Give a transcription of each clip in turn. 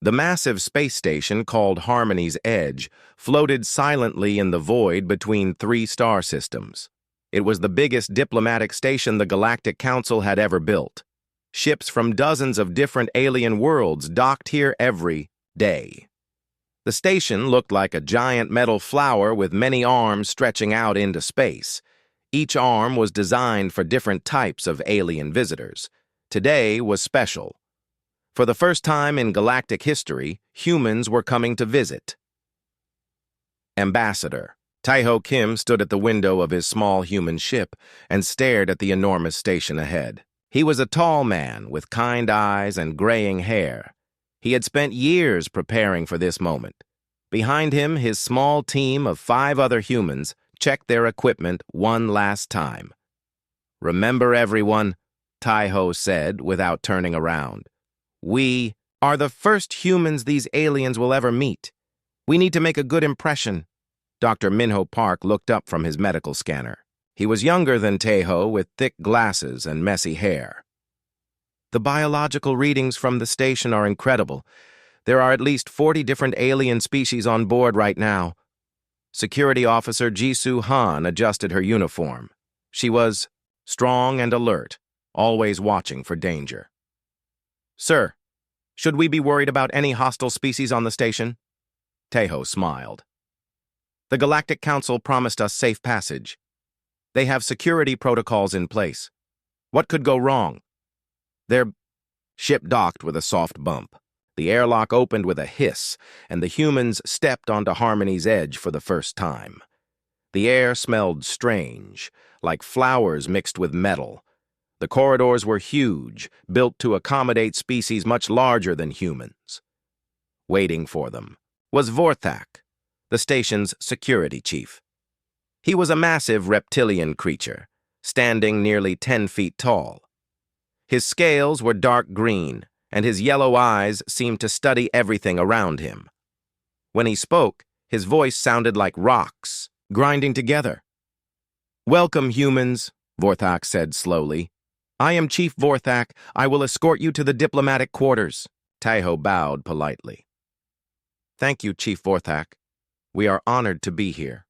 The massive space station called Harmony's Edge floated silently in the void between three star systems. It was the biggest diplomatic station the Galactic Council had ever built. Ships from dozens of different alien worlds docked here every day. The station looked like a giant metal flower with many arms stretching out into space. Each arm was designed for different types of alien visitors. Today was special. For the first time in galactic history, humans were coming to visit. Ambassador. Taeho Kim stood at the window of his small human ship and stared at the enormous station ahead. He was a tall man with kind eyes and graying hair. He had spent years preparing for this moment. Behind him, his small team of 5 other humans checked their equipment one last time. "Remember, everyone," Taeho said without turning around. "We are the first humans these aliens will ever meet. We need to make a good impression." Dr. Minho Park looked up from his medical scanner. He was younger than Taeho, with thick glasses and messy hair. "The biological readings from the station are incredible. There are at least 40 different alien species on board right now." Security Officer Jisoo Han adjusted her uniform. She was strong and alert, always watching for danger. "Sir, should we be worried about any hostile species on the station?" Taeho smiled. "The Galactic Council promised us safe passage. They have security protocols in place. What could go wrong?" Their ship docked with a soft bump. The airlock opened with a hiss, and the humans stepped onto Harmony's Edge for the first time. The air smelled strange, like flowers mixed with metal. The corridors were huge, built to accommodate species much larger than humans. Waiting for them was Vorthak, the station's security chief. He was a massive reptilian creature, standing nearly 10 feet tall. His scales were dark green, and his yellow eyes seemed to study everything around him. When he spoke, his voice sounded like rocks, grinding together. "Welcome, humans," Vorthak said slowly. "I am Chief Vorthak. I will escort you to the diplomatic quarters." Taeho bowed politely. "Thank you, Chief Vorthak. We are honored to be here."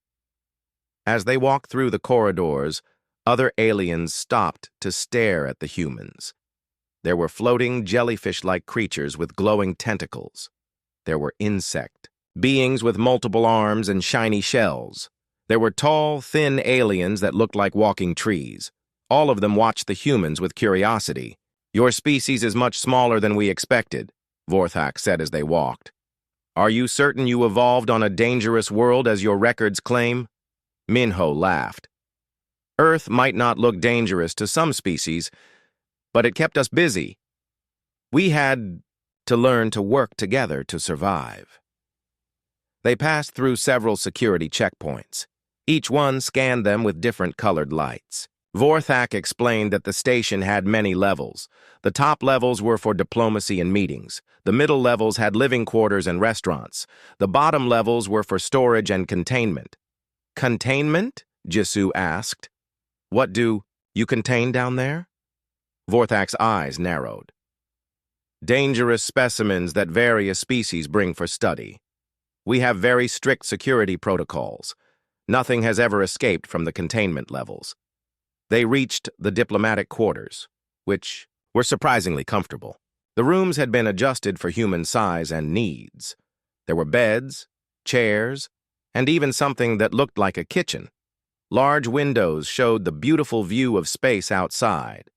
As they walked through the corridors, other aliens stopped to stare at the humans. There were floating jellyfish-like creatures with glowing tentacles. There were insect beings with multiple arms and shiny shells. There were tall, thin aliens that looked like walking trees. All of them watched the humans with curiosity. "Your species is much smaller than we expected," Vorthak said as they walked. "Are you certain you evolved on a dangerous world as your records claim?" Minho laughed. "Earth might not look dangerous to some species, but it kept us busy. We had to learn to work together to survive." They passed through several security checkpoints. Each one scanned them with different colored lights. Vorthak explained that the station had many levels. The top levels were for diplomacy and meetings. The middle levels had living quarters and restaurants. The bottom levels were for storage and containment. "Containment?" Jisoo asked. "What do you contain down there?" Vorthak's eyes narrowed. "Dangerous specimens that various species bring for study. We have very strict security protocols. Nothing has ever escaped from the containment levels." They reached the diplomatic quarters, which were surprisingly comfortable. The rooms had been adjusted for human size and needs. There were beds, chairs, and even something that looked like a kitchen. Large windows showed the beautiful view of space outside.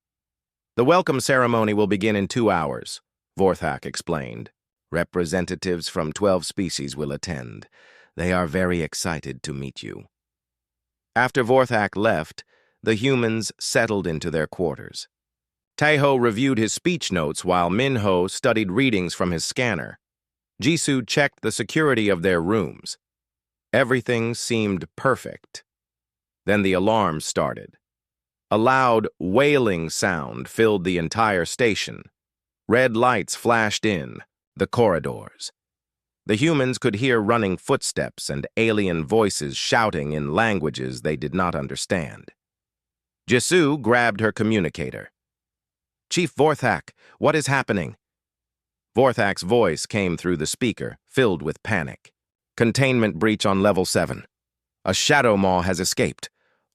"The welcome ceremony will begin in 2 hours, Vorthak explained. "Representatives from 12 species will attend. They are very excited to meet you." After Vorthak left, the humans settled into their quarters. Taeho reviewed his speech notes while Minho studied readings from his scanner. Jisoo checked the security of their rooms. Everything seemed perfect. Then the alarm started. A loud, wailing sound filled the entire station. Red lights flashed in the corridors. The humans could hear running footsteps and alien voices shouting in languages they did not understand. Jisoo grabbed her communicator. "Chief Vorthak, what is happening?" Vorthak's voice came through the speaker, filled with panic. Containment breach on level 7. A shadow maw has escaped.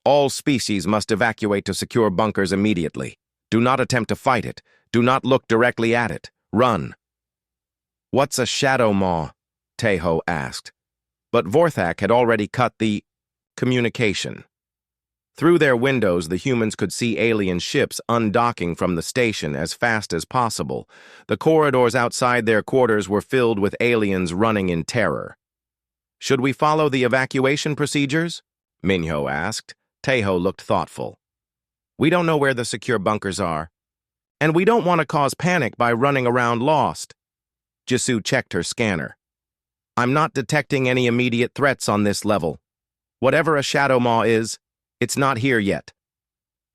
All species must evacuate to secure bunkers immediately. Do not attempt to fight it. Do not look directly at it. Run. What's a shadow maw? Tahoe asked. But Vorthak had already cut the communication. Through their windows, the humans could see alien ships undocking from the station as fast as possible. The corridors outside their quarters were filled with aliens running in terror. Should we follow the evacuation procedures? Minho asked. Tahoe looked thoughtful. We don't know where the secure bunkers are, and we don't want to cause panic by running around lost. Jisoo checked her scanner. I'm not detecting any immediate threats on this level. Whatever a shadow maw is, it's not here yet.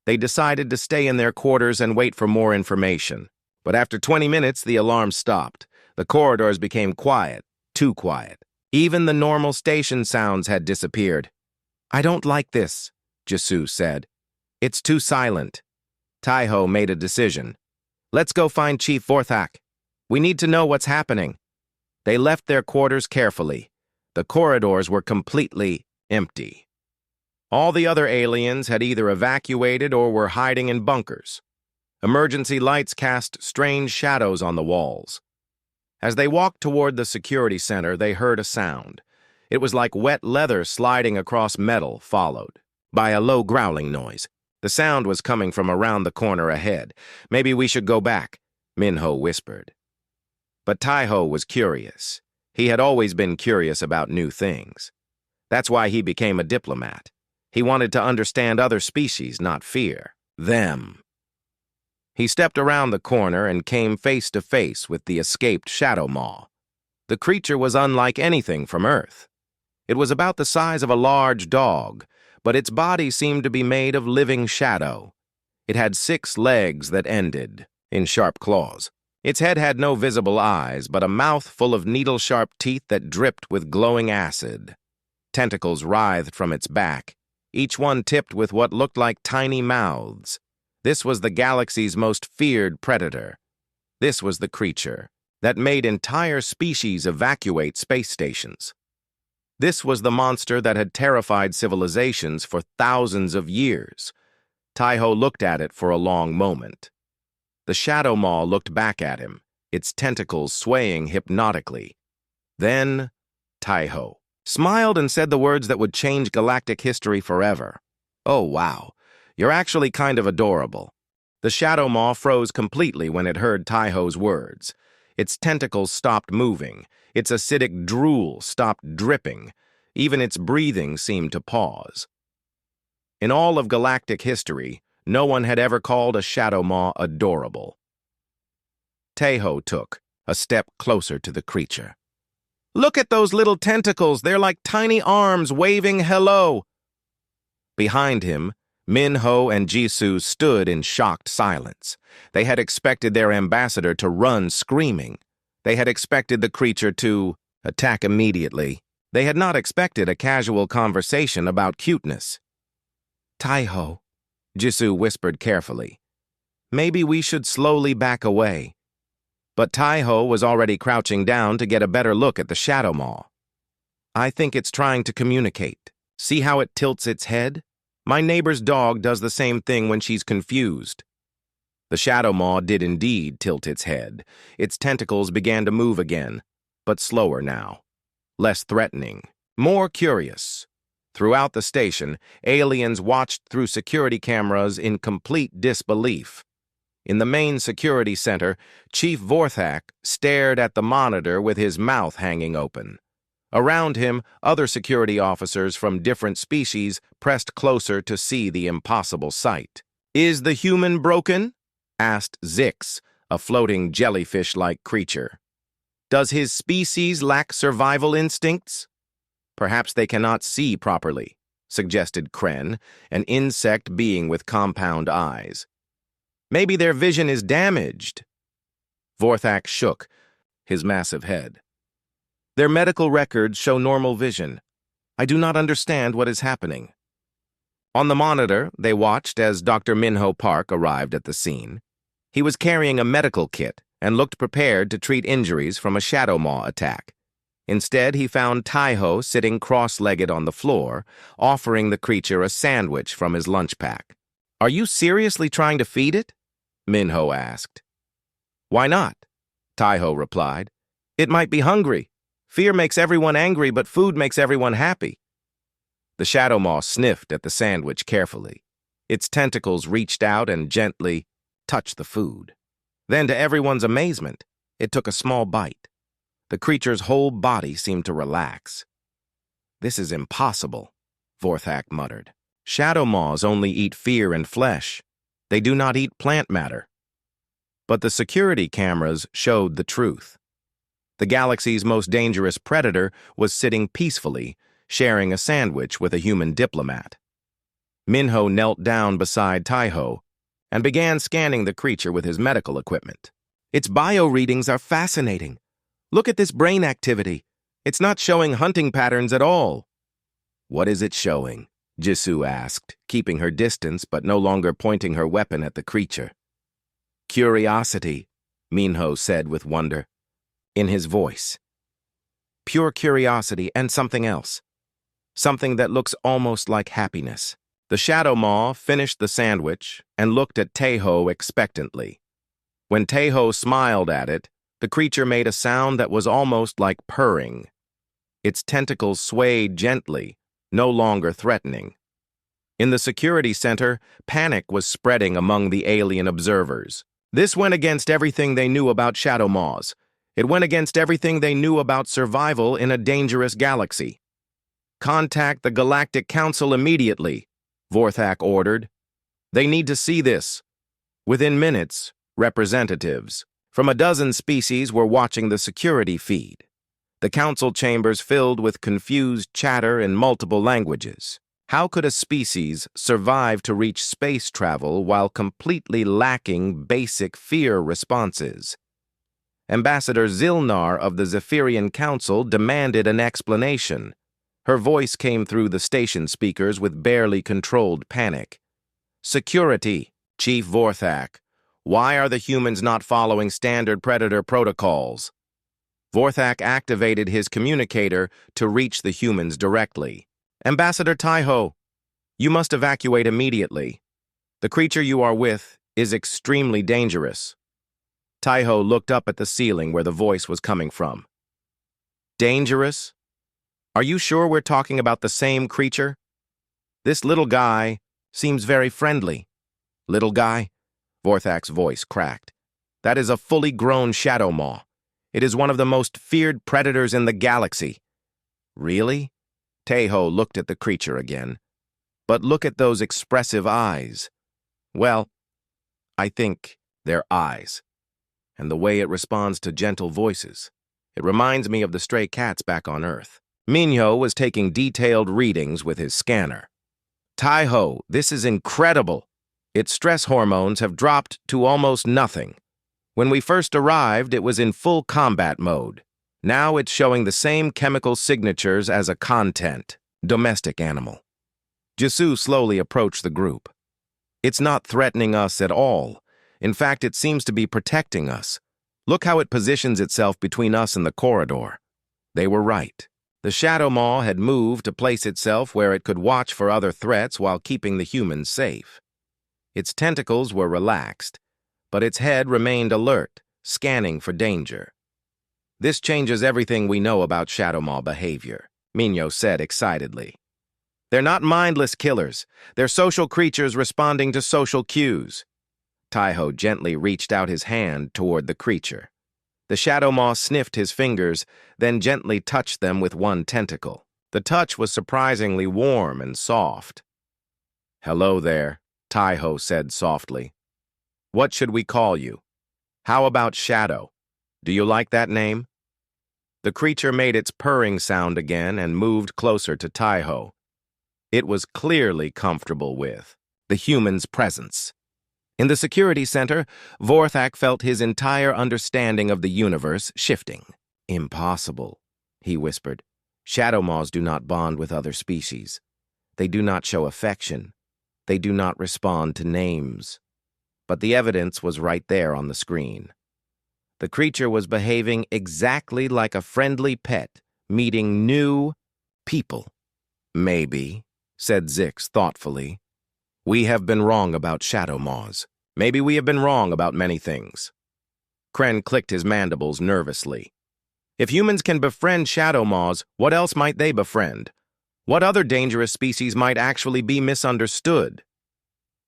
They decided to stay in their quarters and wait for more information. But after 20 minutes, the alarm stopped. The corridors became quiet, too quiet. Even the normal station sounds had disappeared. I don't like this, Jisoo said. It's too silent. Tahoe made a decision. Let's go find Chief Vorthak. We need to know what's happening. They left their quarters carefully. The corridors were completely empty. All the other aliens had either evacuated or were hiding in bunkers. Emergency lights cast strange shadows on the walls. As they walked toward the security center, they heard a sound. It was like wet leather sliding across metal, followed by a low growling noise. The sound was coming from around the corner ahead. Maybe we should go back, Minho whispered. But Tahoe was curious. He had always been curious about new things. That's why he became a diplomat. He wanted to understand other species, not fear them. He stepped around the corner and came face to face with the escaped shadow maw. The creature was unlike anything from Earth. It was about the size of a large dog, but its body seemed to be made of living shadow. It had 6 legs that ended in sharp claws. Its head had no visible eyes, but a mouth full of needle-sharp teeth that dripped with glowing acid. Tentacles writhed from its back, each one tipped with what looked like tiny mouths. This was the galaxy's most feared predator. This was the creature that made entire species evacuate space stations. This was the monster that had terrified civilizations for thousands of years. Tahoe looked at it for a long moment. The shadow maw looked back at him, its tentacles swaying hypnotically. Then, Tahoe smiled and said the words that would change galactic history forever. Oh, wow. You're actually kind of adorable. The shadow maw froze completely when it heard Tahoe's words. Its tentacles stopped moving. Its acidic drool stopped dripping. Even its breathing seemed to pause. In all of galactic history, no one had ever called a shadow maw adorable. Tahoe took a step closer to the creature. Look at those little tentacles. They're like tiny arms waving hello. Behind him, Minho and Jisoo stood in shocked silence. They had expected their ambassador to run screaming. They had expected the creature to attack immediately. They had not expected a casual conversation about cuteness. Tahoe, Jisoo whispered carefully. Maybe we should slowly back away. But Tahoe was already crouching down to get a better look at the shadow maw. I think it's trying to communicate. See how it tilts its head? My neighbor's dog does the same thing when she's confused. The shadow maw did indeed tilt its head. Its tentacles began to move again, but slower now. Less threatening, more curious. Throughout the station, aliens watched through security cameras in complete disbelief. In the main security center, Chief Vorthak stared at the monitor with his mouth hanging open. Around him, other security officers from different species pressed closer to see the impossible sight. Is the human broken? Asked Zix, a floating jellyfish-like creature. Does his species lack survival instincts? Perhaps they cannot see properly, suggested Kren, an insect being with compound eyes. Maybe their vision is damaged. Vorthak shook his massive head. Their medical records show normal vision. I do not understand what is happening. On the monitor, they watched as Dr. Minho Park arrived at the scene. He was carrying a medical kit, and looked prepared to treat injuries from a shadow maw attack. Instead, he found Taiho sitting cross-legged on the floor, offering the creature a sandwich from his lunch pack. "Are you seriously trying to feed it?" Minho asked. "Why not?" Taiho replied. "It might be hungry. Fear makes everyone angry, but food makes everyone happy." The shadow maw sniffed at the sandwich carefully. Its tentacles reached out and gently touched the food. Then, to everyone's amazement, it took a small bite. The creature's whole body seemed to relax. "This is impossible," Vorthak muttered. "Shadow maws only eat fear and flesh. They do not eat plant matter." But the security cameras showed the truth. The galaxy's most dangerous predator was sitting peacefully, sharing a sandwich with a human diplomat. Minho knelt down beside Taiho and began scanning the creature with his medical equipment. "Its bio-readings are fascinating. Look at this brain activity. It's not showing hunting patterns at all." "What is it showing?" Jisoo asked, keeping her distance but no longer pointing her weapon at the creature. "Curiosity," Minho said with wonder in his voice. "Pure curiosity and something else. Something that looks almost like happiness." The shadow maw finished the sandwich and looked at Taiho expectantly. When Taiho smiled at it, the creature made a sound that was almost like purring. Its tentacles swayed gently, no longer threatening. In the security center, panic was spreading among the alien observers. This went against everything they knew about shadow maws. It went against everything they knew about survival in a dangerous galaxy. "Contact the Galactic Council immediately," Vorthak ordered. "They need to see this." Within minutes, representatives from a dozen species were watching the security feed. The council chambers filled with confused chatter in multiple languages. How could a species survive to reach space travel while completely lacking basic fear responses? Ambassador Zilnar of the Zephyrian Council demanded an explanation. Her voice came through the station speakers with barely controlled panic. "Security, Chief Vorthak. Why are the humans not following standard predator protocols?" Vorthak activated his communicator to reach the humans directly. "Ambassador Taiho, you must evacuate immediately. The creature you are with is extremely dangerous." Taiho looked up at the ceiling where the voice was coming from. "Dangerous? Are you sure we're talking about the same creature? This little guy seems very friendly." "Little guy?" Vorthak's voice cracked. "That is a fully grown shadow maw. It is one of the most feared predators in the galaxy." "Really?" Taiho looked at the creature again. "But look at those expressive eyes." "Well, I think they're eyes. And the way it responds to gentle voices. It reminds me of the stray cats back on Earth." Minho was taking detailed readings with his scanner. "Taiho, this is incredible. Its stress hormones have dropped to almost nothing. When we first arrived, it was in full combat mode. Now it's showing the same chemical signatures as a content, domestic animal." Jisoo slowly approached the group. "It's not threatening us at all. In fact, it seems to be protecting us. Look how it positions itself between us and the corridor." They were right. The shadow maw had moved to place itself where it could watch for other threats while keeping the humans safe. Its tentacles were relaxed, but its head remained alert, scanning for danger. "This changes everything we know about shadow maw behavior," Minho said excitedly. "They're not mindless killers. They're social creatures responding to social cues." Taiho gently reached out his hand toward the creature. The shadow maw sniffed his fingers, then gently touched them with one tentacle. The touch was surprisingly warm and soft. "Hello there," Taiho said softly. "What should we call you? How about Shadow? Do you like that name?" The creature made its purring sound again and moved closer to Taiho. It was clearly comfortable with the human's presence. In the security center, Vorthak felt his entire understanding of the universe shifting. "Impossible," he whispered. "Shadow maws do not bond with other species. They do not show affection. They do not respond to names." But the evidence was right there on the screen. The creature was behaving exactly like a friendly pet, meeting new people. Maybe, said Zix thoughtfully, we have been wrong about shadow maws. Maybe we have been wrong about many things. Kren clicked his mandibles nervously. If humans can befriend shadow maws, what else might they befriend? What other dangerous species might actually be misunderstood?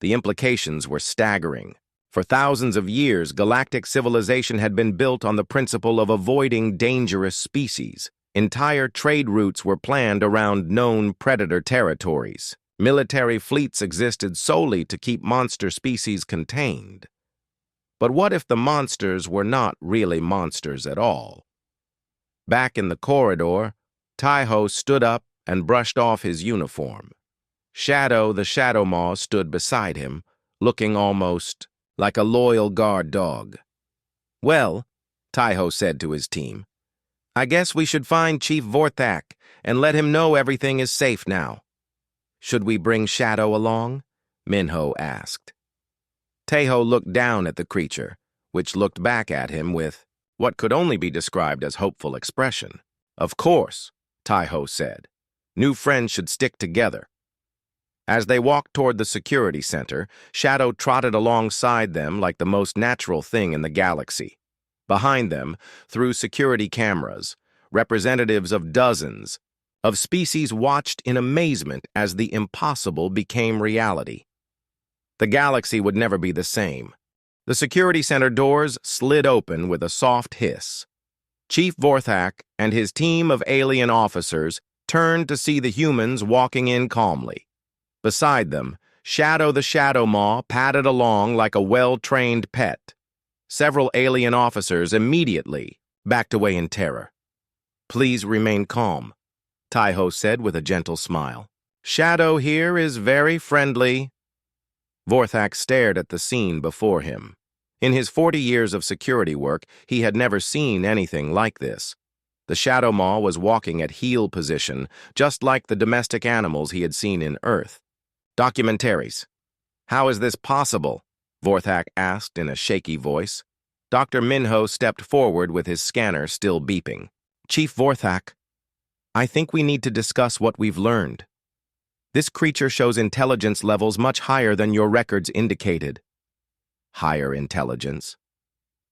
The implications were staggering. For thousands of years, galactic civilization had been built on the principle of avoiding dangerous species. Entire trade routes were planned around known predator territories. Military fleets existed solely to keep monster species contained. But what if the monsters were not really monsters at all? Back in the corridor, Taiho stood up and brushed off his uniform. Shadow the Shadow Maw stood beside him, looking almost like a loyal guard dog. Well, Taiho said to his team, I guess we should find Chief Vorthak and let him know everything is safe now. Should we bring Shadow along? Minho asked. Taiho looked down at the creature, which looked back at him with what could only be described as hopeful expression. Of course, Taiho said. New friends should stick together. As they walked toward the security center, Shadow trotted alongside them like the most natural thing in the galaxy. Behind them, through security cameras, representatives of dozens of species watched in amazement as the impossible became reality. The galaxy would never be the same. The security center doors slid open with a soft hiss. Chief Vorthak and his team of alien officers turned to see the humans walking in calmly. Beside them, Shadow the Shadow Maw padded along like a well-trained pet. Several alien officers immediately backed away in terror. Please remain calm, Taiho said with a gentle smile. Shadow here is very friendly. Vorthak stared at the scene before him. In his 40 years of security work, he had never seen anything like this. The Shadow Maw was walking at heel position, just like the domestic animals he had seen in Earth. Documentaries. How is this possible? Vorthak asked in a shaky voice. Dr. Minho stepped forward with his scanner still beeping. Chief Vorthak, I think we need to discuss what we've learned. This creature shows intelligence levels much higher than your records indicated. Higher intelligence.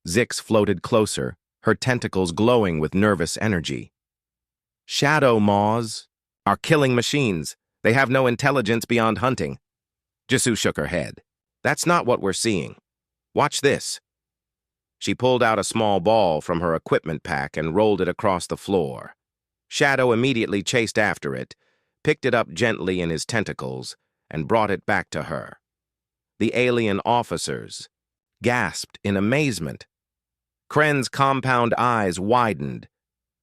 Zix floated closer, her tentacles glowing with nervous energy. Shadow Maws are killing machines. They have no intelligence beyond hunting. Jisoo shook her head. That's not what we're seeing. Watch this. She pulled out a small ball from her equipment pack and rolled it across the floor. Shadow immediately chased after it, picked it up gently in his tentacles, and brought it back to her. The alien officers gasped in amazement. Kren's compound eyes widened.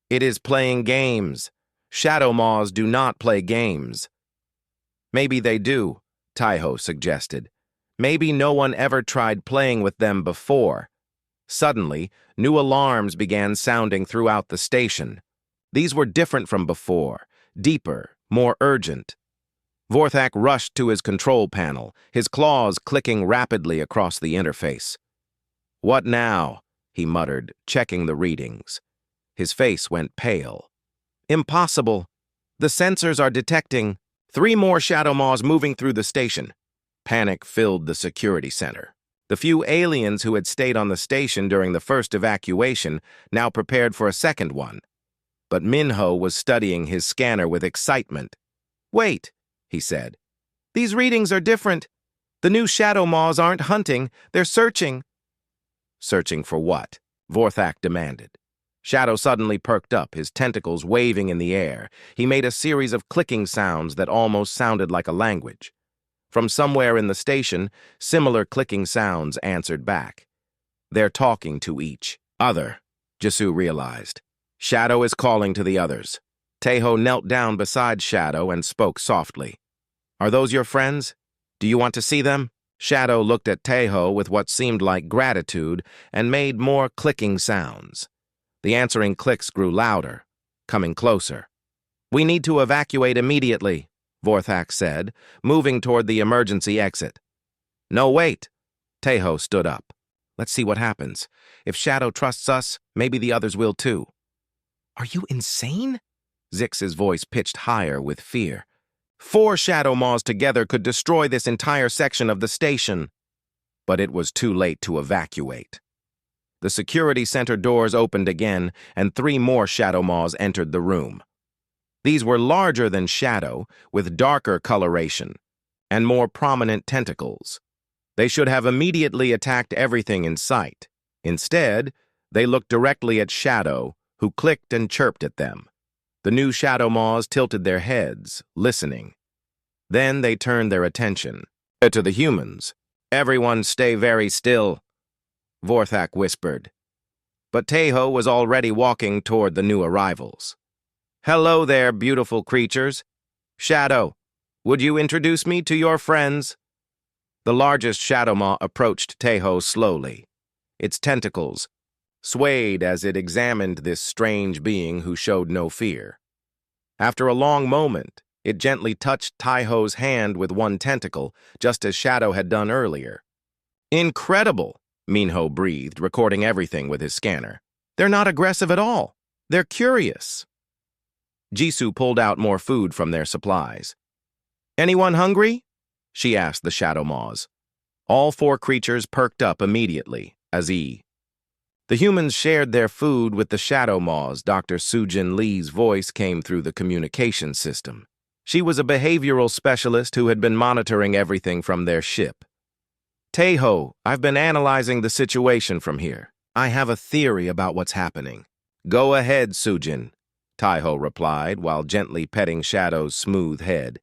It is playing games. Shadow Maws do not play games. Maybe they do, Taiho suggested. Maybe no one ever tried playing with them before. Suddenly, new alarms began sounding throughout the station. These were different from before, deeper, more urgent. Vorthak rushed to his control panel, his claws clicking rapidly across the interface. What now? He muttered, checking the readings. His face went pale. Impossible. The sensors are detecting 3 more Shadow Maws moving through the station. Panic filled the security center. The few aliens who had stayed on the station during the first evacuation now prepared for a second one. But Minho was studying his scanner with excitement. Wait, he said. These readings are different. The new Shadow Maws aren't hunting, they're searching. Searching for what? Vorthak demanded. Shadow suddenly perked up, his tentacles waving in the air. He made a series of clicking sounds that almost sounded like a language. From somewhere in the station, similar clicking sounds answered back. They're talking to each other, Jisoo realized. Shadow is calling to the others. Taiho knelt down beside Shadow and spoke softly. Are those your friends? Do you want to see them? Shadow looked at Taiho with what seemed like gratitude and made more clicking sounds. The answering clicks grew louder, coming closer. We need to evacuate immediately, Vorthak said, moving toward the emergency exit. No, wait. Taiho stood up. Let's see what happens. If Shadow trusts us, maybe the others will too. Are you insane? Zix's voice pitched higher with fear. 4 Shadow Maws together could destroy this entire section of the station. But it was too late to evacuate. The security center doors opened again, and 3 more Shadow Maws entered the room. These were larger than Shadow, with darker coloration, and more prominent tentacles. They should have immediately attacked everything in sight. Instead, they looked directly at Shadow, who clicked and chirped at them. The new Shadow Maws tilted their heads, listening. Then they turned their attention to the humans. "Everyone stay very still," Vorthak whispered. But Tejo was already walking toward the new arrivals. "Hello there, beautiful creatures. Shadow, would you introduce me to your friends?" The largest Shadow Maw approached Tejo slowly. Its tentacles swayed as it examined this strange being who showed no fear. After a long moment, it gently touched Tejo's hand with one tentacle, just as Shadow had done earlier. "Incredible," Minho breathed, recording everything with his scanner. "They're not aggressive at all. They're curious." Jisoo pulled out more food from their supplies. "Anyone hungry?" she asked the Shadow Maws. All 4 creatures perked up immediately, as The humans shared their food with the Shadow Maws. Dr. Sujin Lee's voice came through the communication system. She was a behavioral specialist who had been monitoring everything from their ship. "Tejo, I've been analyzing the situation from here. I have a theory about what's happening." "Go ahead, Sujin," Tejo replied while gently petting Shadow's smooth head.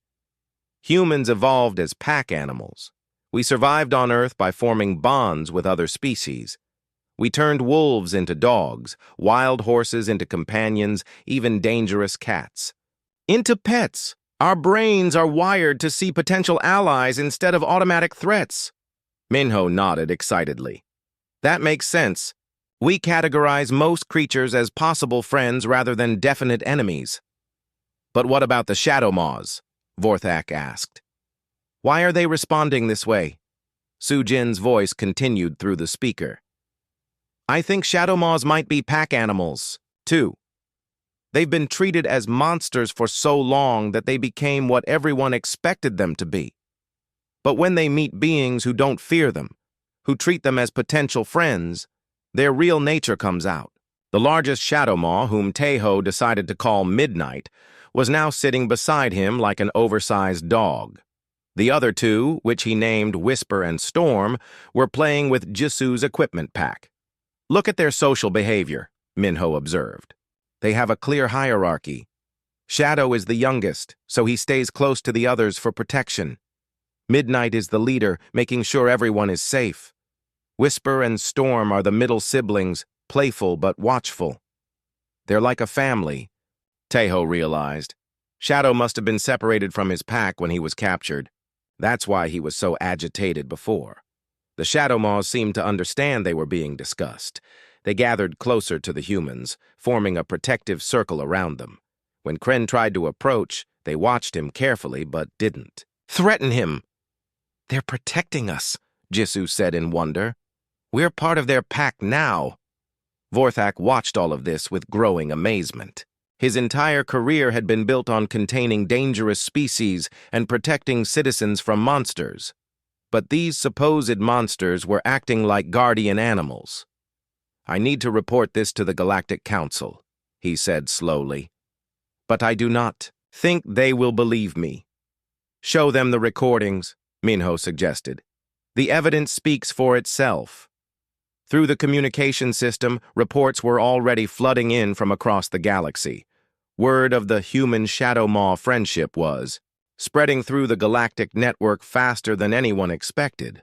"Humans evolved as pack animals. We survived on Earth by forming bonds with other species. We turned wolves into dogs, wild horses into companions, even dangerous cats. Into pets. Our brains are wired to see potential allies instead of automatic threats." Minho nodded excitedly. "That makes sense. We categorize most creatures as possible friends rather than definite enemies." "But what about the Shadow Maws?" Vorthak asked. "Why are they responding this way?" Sujin's voice continued through the speaker. "I think Shadow Maws might be pack animals, too. They've been treated as monsters for so long that they became what everyone expected them to be. But when they meet beings who don't fear them, who treat them as potential friends, their real nature comes out." The largest Shadow Maw, whom Tejo decided to call Midnight, was now sitting beside him like an oversized dog. The other 2, which he named Whisper and Storm, were playing with Jisoo's equipment pack. "Look at their social behavior," Minho observed. "They have a clear hierarchy. Shadow is the youngest, so he stays close to the others for protection. Midnight is the leader, making sure everyone is safe. Whisper and Storm are the middle siblings, playful but watchful. They're like a family," Tejo realized. Shadow must have been separated from his pack when he was captured. That's why he was so agitated before. The Shadow Maws seemed to understand they were being discussed. They gathered closer to the humans, forming a protective circle around them. When Kren tried to approach, they watched him carefully but didn't threaten him. "They're protecting us," Jisoo said in wonder. "We're part of their pack now." Vorthak watched all of this with growing amazement. His entire career had been built on containing dangerous species and protecting citizens from monsters. But these supposed monsters were acting like guardian animals. "I need to report this to the Galactic Council," he said slowly. "But I do not think they will believe me." "Show them the recordings," Minho suggested. "The evidence speaks for itself." Through the communication system, reports were already flooding in from across the galaxy. Word of the human Shadow Maw friendship was spreading through the galactic network faster than anyone expected.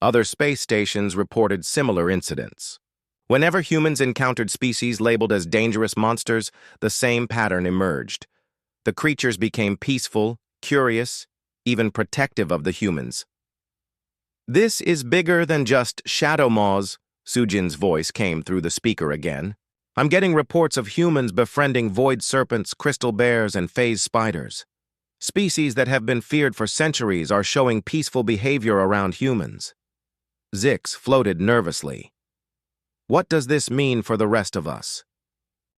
Other space stations reported similar incidents. Whenever humans encountered species labeled as dangerous monsters, the same pattern emerged. The creatures became peaceful, curious, even protective of the humans. "This is bigger than just Shadow Maws," Sujin's voice came through the speaker again. "I'm getting reports of humans befriending void serpents, crystal bears, and phase spiders. Species that have been feared for centuries are showing peaceful behavior around humans." Zix floated nervously. What does this mean for the rest of us?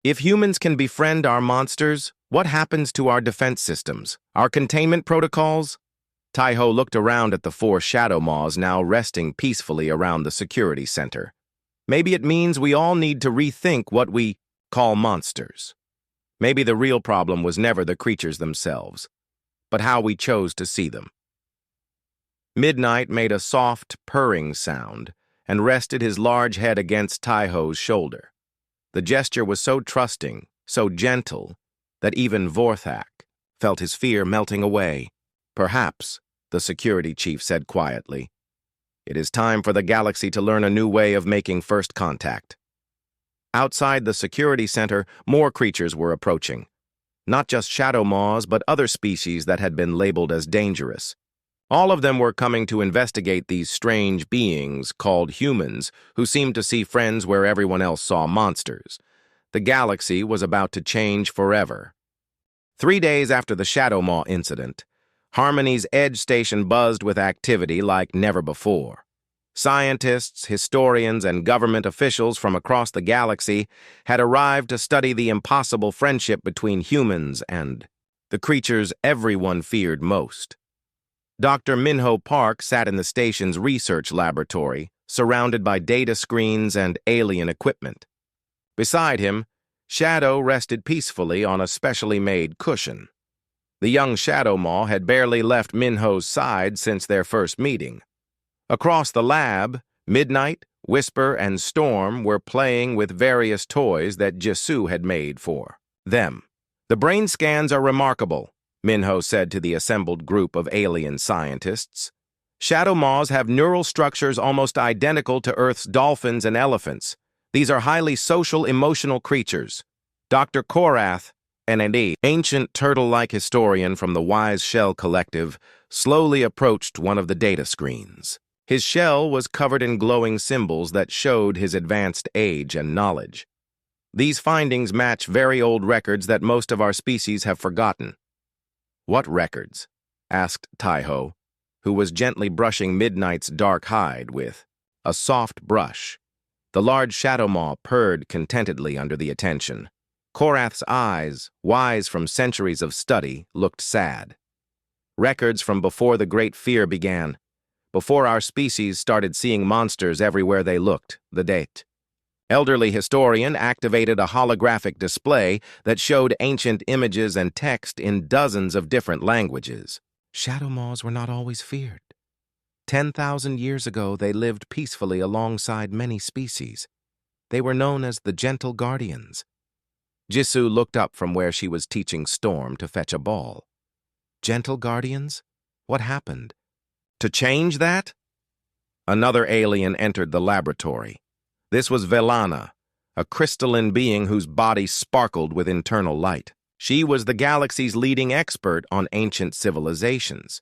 If humans can befriend our monsters, what happens to our defense systems, our containment protocols? Taiho looked around at the 4 shadow maws now resting peacefully around the security center. Maybe it means we all need to rethink what we call monsters. Maybe the real problem was never the creatures themselves, but how we chose to see them. Midnight made a soft, purring sound and rested his large head against Taiho's shoulder. The gesture was so trusting, so gentle, that even Vorthak felt his fear melting away. Perhaps, the security chief said quietly, it is time for the galaxy to learn a new way of making first contact. Outside the security center, more creatures were approaching. Not just shadow maws, but other species that had been labeled as dangerous. All of them were coming to investigate these strange beings called humans who seemed to see friends where everyone else saw monsters. The galaxy was about to change forever. 3 days after the Shadow Maw incident, Harmony's Edge Station buzzed with activity like never before. Scientists, historians, and government officials from across the galaxy had arrived to study the impossible friendship between humans and the creatures everyone feared most. Dr. Minho Park sat in the station's research laboratory, surrounded by data screens and alien equipment. Beside him, Shadow rested peacefully on a specially made cushion. The young Shadow Maw had barely left Minho's side since their first meeting. Across the lab, Midnight, Whisper, and Storm were playing with various toys that Jisoo had made for them. The brain scans are remarkable, Minho said to the assembled group of alien scientists. Shadow Maws have neural structures almost identical to Earth's dolphins and elephants. These are highly social, emotional creatures. Dr. Korath, an ancient turtle-like historian from the Wise Shell Collective, slowly approached one of the data screens. His shell was covered in glowing symbols that showed his advanced age and knowledge. These findings match very old records that most of our species have forgotten. What records? Asked Taiho, who was gently brushing Midnight's dark hide with a soft brush. The large Shadow Maw purred contentedly under the attention. Korath's eyes, wise from centuries of study, looked sad. Records from before the Great Fear began, before our species started seeing monsters everywhere they looked, the date. Elderly historian activated a holographic display that showed ancient images and text in dozens of different languages. Shadow Maws were not always feared. 10,000 years ago, they lived peacefully alongside many species. They were known as the Gentle Guardians. Jisoo looked up from where she was teaching Storm to fetch a ball. Gentle Guardians? What happened? To change that? Another alien entered the laboratory. This was Velana, a crystalline being whose body sparkled with internal light. She was the galaxy's leading expert on ancient civilizations.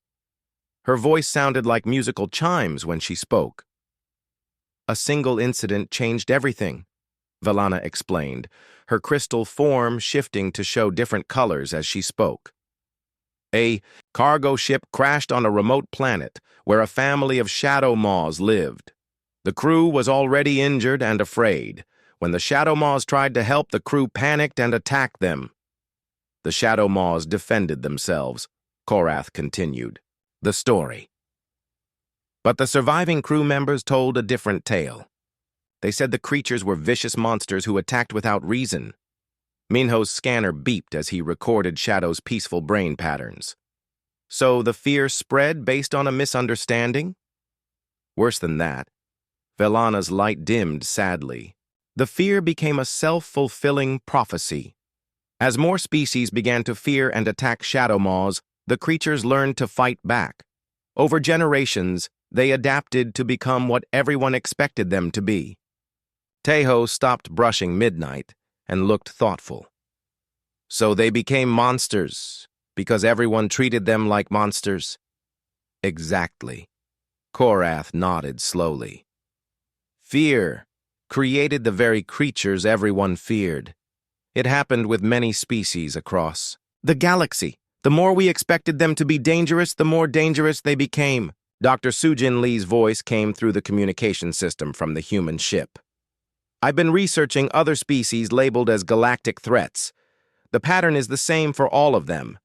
Her voice sounded like musical chimes when she spoke. A single incident changed everything, Velana explained, her crystal form shifting to show different colors as she spoke. A cargo ship crashed on a remote planet where a family of Shadow Maws lived. The crew was already injured and afraid. When the Shadow Maws tried to help, the crew panicked and attacked them. The Shadow Maws defended themselves, Korath continued. The story. But the surviving crew members told a different tale. They said the creatures were vicious monsters who attacked without reason. Minho's scanner beeped as he recorded Shadow's peaceful brain patterns. So the fear spread based on a misunderstanding? Worse than that, Velana's light dimmed sadly. The fear became a self-fulfilling prophecy. As more species began to fear and attack Shadow Maws, the creatures learned to fight back. Over generations, they adapted to become what everyone expected them to be. Taiho stopped brushing Midnight and looked thoughtful. So they became monsters, because everyone treated them like monsters? Exactly. Korath nodded slowly. Fear created the very creatures everyone feared. It happened with many species across the galaxy. The more we expected them to be dangerous, the more dangerous they became. Dr. Sujin Lee's voice came through the communication system from the human ship. I've been researching other species labeled as galactic threats. The pattern is the same for all of them.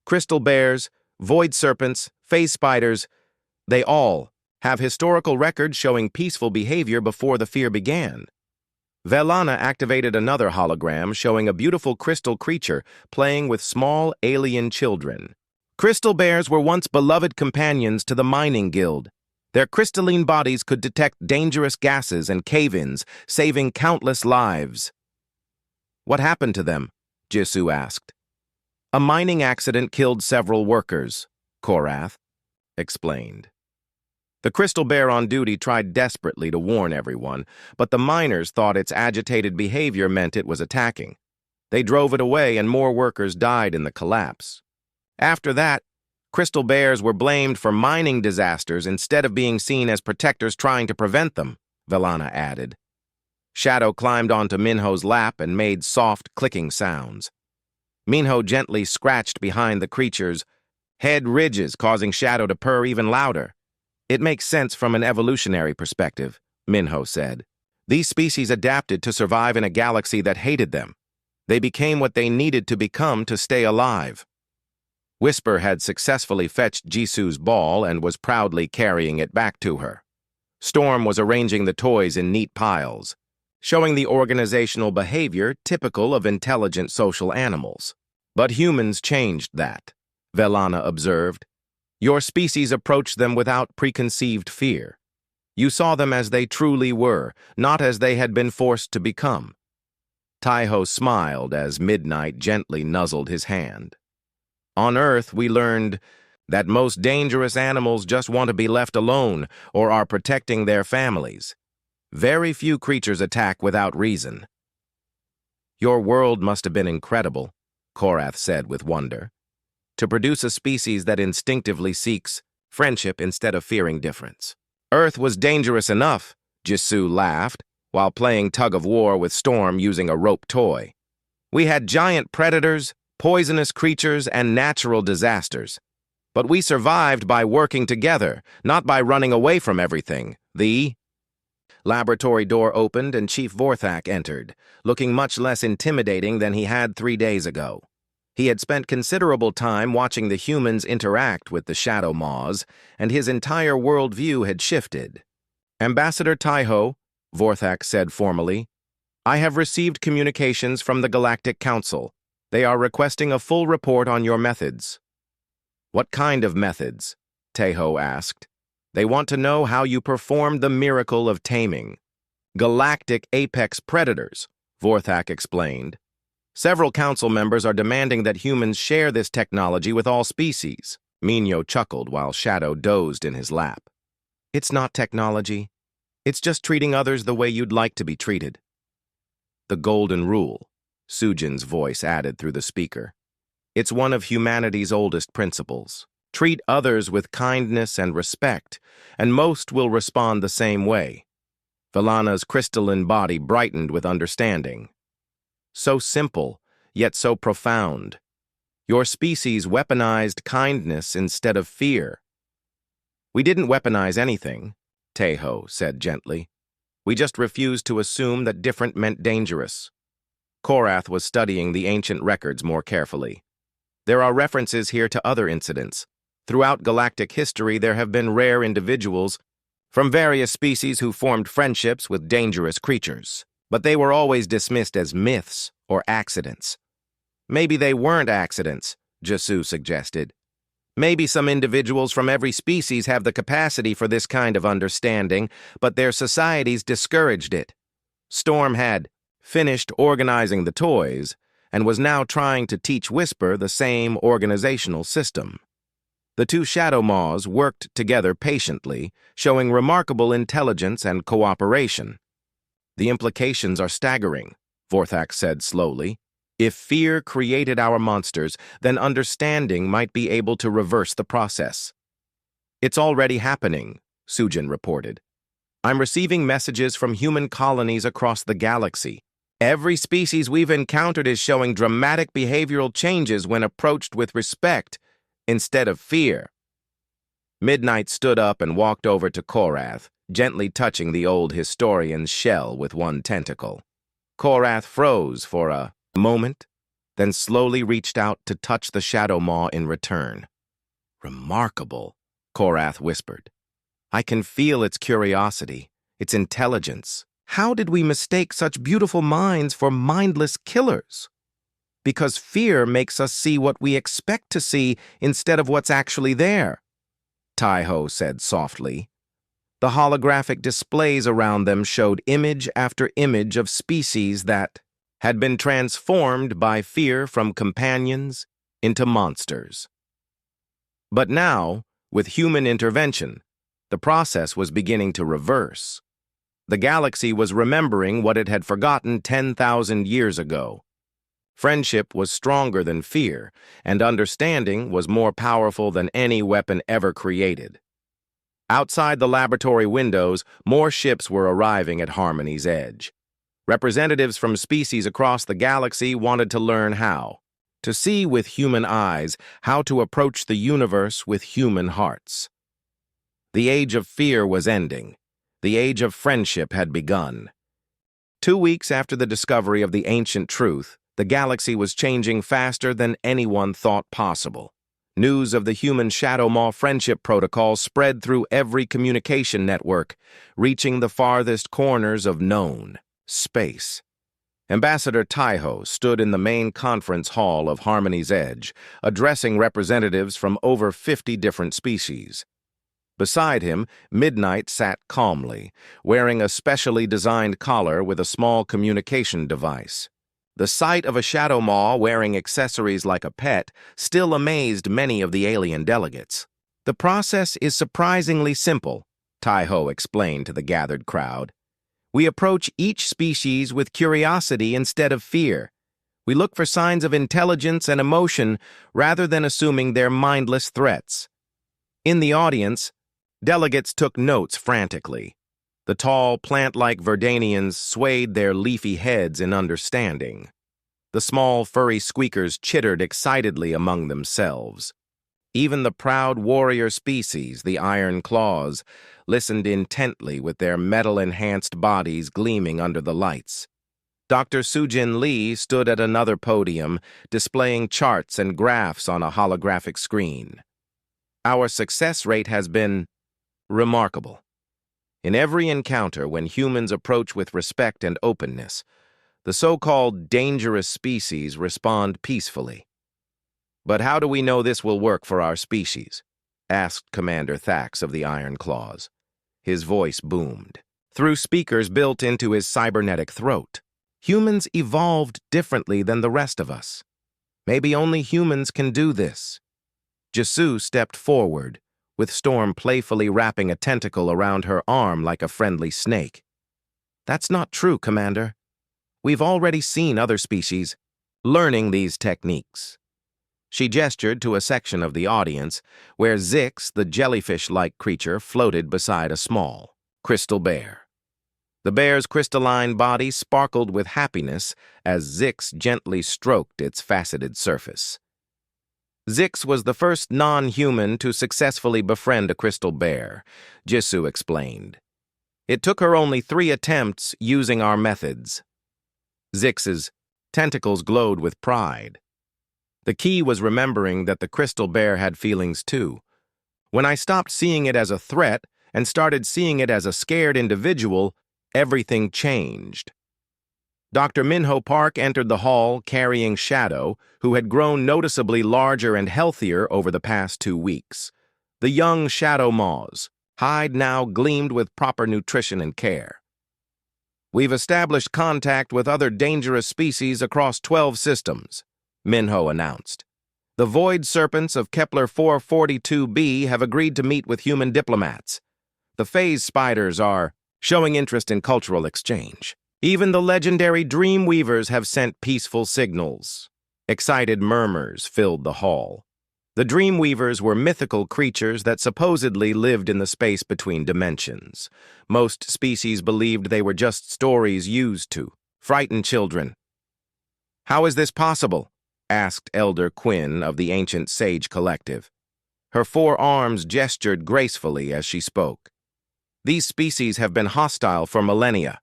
Crystal bears, void serpents, phase spiders, they all have historical records showing peaceful behavior before the fear began. Velana activated another hologram showing a beautiful crystal creature playing with small alien children. Crystal bears were once beloved companions to the mining guild. Their crystalline bodies could detect dangerous gases and cave-ins, saving countless lives. What happened to them? Jisoo asked. A mining accident killed several workers, Korath explained. The crystal bear on duty tried desperately to warn everyone, but the miners thought its agitated behavior meant it was attacking. They drove it away and more workers died in the collapse. After that, crystal bears were blamed for mining disasters instead of being seen as protectors trying to prevent them, Velana added. Shadow climbed onto Minho's lap and made soft, clicking sounds. Minho gently scratched behind the creature's head ridges, causing Shadow to purr even louder. It makes sense from an evolutionary perspective, Minho said. These species adapted to survive in a galaxy that hated them. They became what they needed to become to stay alive. Whisper had successfully fetched Jisoo's ball and was proudly carrying it back to her. Storm was arranging the toys in neat piles, showing the organizational behavior typical of intelligent social animals. But humans changed that, Velana observed. Your species approached them without preconceived fear. You saw them as they truly were, not as they had been forced to become. Taiho smiled as Midnight gently nuzzled his hand. On Earth, we learned that most dangerous animals just want to be left alone or are protecting their families. Very few creatures attack without reason. Your world must have been incredible, Korath said with wonder. To produce a species that instinctively seeks friendship instead of fearing difference. Earth was dangerous enough, Jisoo laughed, while playing tug-of-war with Storm using a rope toy. We had giant predators, poisonous creatures, and natural disasters. But we survived by working together, not by running away from everything. The laboratory door opened and Chief Vorthak entered, looking much less intimidating than he had 3 days ago. He had spent considerable time watching the humans interact with the Shadow Maws, and his entire worldview had shifted. Ambassador Taiho, Vorthak said formally, I have received communications from the Galactic Council. They are requesting a full report on your methods. What kind of methods? Taiho asked. They want to know how you performed the miracle of taming. Galactic apex predators, Vorthak explained. Several council members are demanding that humans share this technology with all species. Minho chuckled while Shadow dozed in his lap. It's not technology. It's just treating others the way you'd like to be treated. The golden rule, Sujin's voice added through the speaker. It's one of humanity's oldest principles. Treat others with kindness and respect, and most will respond the same way. Velana's crystalline body brightened with understanding. So simple, yet so profound. Your species weaponized kindness instead of fear. We didn't weaponize anything, Taiho said gently. We just refused to assume that different meant dangerous. Korath was studying the ancient records more carefully. There are references here to other incidents. Throughout galactic history, there have been rare individuals from various species who formed friendships with dangerous creatures. But they were always dismissed as myths or accidents. Maybe they weren't accidents, Jisoo suggested. Maybe some individuals from every species have the capacity for this kind of understanding, but their societies discouraged it. Storm had finished organizing the toys and was now trying to teach Whisper the same organizational system. The two Shadow Maws worked together patiently, showing remarkable intelligence and cooperation. The implications are staggering, Vorthak said slowly. If fear created our monsters, then understanding might be able to reverse the process. It's already happening, Sujin reported. I'm receiving messages from human colonies across the galaxy. Every species we've encountered is showing dramatic behavioral changes when approached with respect instead of fear. Midnight stood up and walked over to Korath, gently touching the old historian's shell with one tentacle. Korath froze for a moment, then slowly reached out to touch the shadow maw in return. "Remarkable," Korath whispered. "I can feel its curiosity, its intelligence. How did we mistake such beautiful minds for mindless killers? Because fear makes us see what we expect to see instead of what's actually there," Taiho said softly. The holographic displays around them showed image after image of species that had been transformed by fear from companions into monsters. But now, with human intervention, the process was beginning to reverse. The galaxy was remembering what it had forgotten 10,000 years ago. Friendship was stronger than fear, and understanding was more powerful than any weapon ever created. Outside the laboratory windows, more ships were arriving at Harmony's edge. Representatives from species across the galaxy wanted to learn how to see with human eyes, how to approach the universe with human hearts. The age of fear was ending. The age of friendship had begun. 2 weeks after the discovery of the ancient truth, the galaxy was changing faster than anyone thought possible. News of the human Shadow Maw friendship protocol spread through every communication network, reaching the farthest corners of known space. Ambassador Taiho stood in the main conference hall of Harmony's Edge, addressing representatives from over 50 different species. Beside him, Midnight sat calmly, wearing a specially designed collar with a small communication device. The sight of a Shadow Maw wearing accessories like a pet still amazed many of the alien delegates. "The process is surprisingly simple," Taiho explained to the gathered crowd. "We approach each species with curiosity instead of fear. We look for signs of intelligence and emotion rather than assuming they're mindless threats." In the audience, delegates took notes frantically. The tall, plant-like Verdanians swayed their leafy heads in understanding. The small, furry squeakers chittered excitedly among themselves. Even the proud warrior species, the Iron Claws, listened intently with their metal-enhanced bodies gleaming under the lights. Dr. Sujin Lee stood at another podium, displaying charts and graphs on a holographic screen. "Our success rate has been remarkable. In every encounter, when humans approach with respect and openness, the so-called dangerous species respond peacefully." "But how do we know this will work for our species?" asked Commander Thax of the Iron Claws. His voice boomed through speakers built into his cybernetic throat. "Humans evolved differently than the rest of us. Maybe only humans can do this." Jisoo stepped forward, with Storm playfully wrapping a tentacle around her arm like a friendly snake. "That's not true, Commander. We've already seen other species learning these techniques." She gestured to a section of the audience where Zix, the jellyfish-like creature, floated beside a small crystal bear. The bear's crystalline body sparkled with happiness as Zix gently stroked its faceted surface. Zix was the first non-human to successfully befriend a crystal bear, Jisoo explained. "It took her only 3 attempts using our methods." Zix's tentacles glowed with pride. The key was remembering that the crystal bear had feelings too. "When I stopped seeing it as a threat and started seeing it as a scared individual, everything changed." Dr. Minho Park entered the hall carrying Shadow, who had grown noticeably larger and healthier over the past 2 weeks. The young Shadow Maws, hide now gleamed with proper nutrition and care. "We've established contact with other dangerous species across 12 systems," Minho announced. "The Void Serpents of Kepler 442b have agreed to meet with human diplomats. The Phase Spiders are showing interest in cultural exchange. Even the legendary Dreamweavers have sent peaceful signals." Excited murmurs filled the hall. The Dreamweavers were mythical creatures that supposedly lived in the space between dimensions. Most species believed they were just stories used to frighten children. "How is this possible?" asked Elder Quinn of the Ancient Sage Collective. Her 4 arms gestured gracefully as she spoke. These species have been hostile for millennia.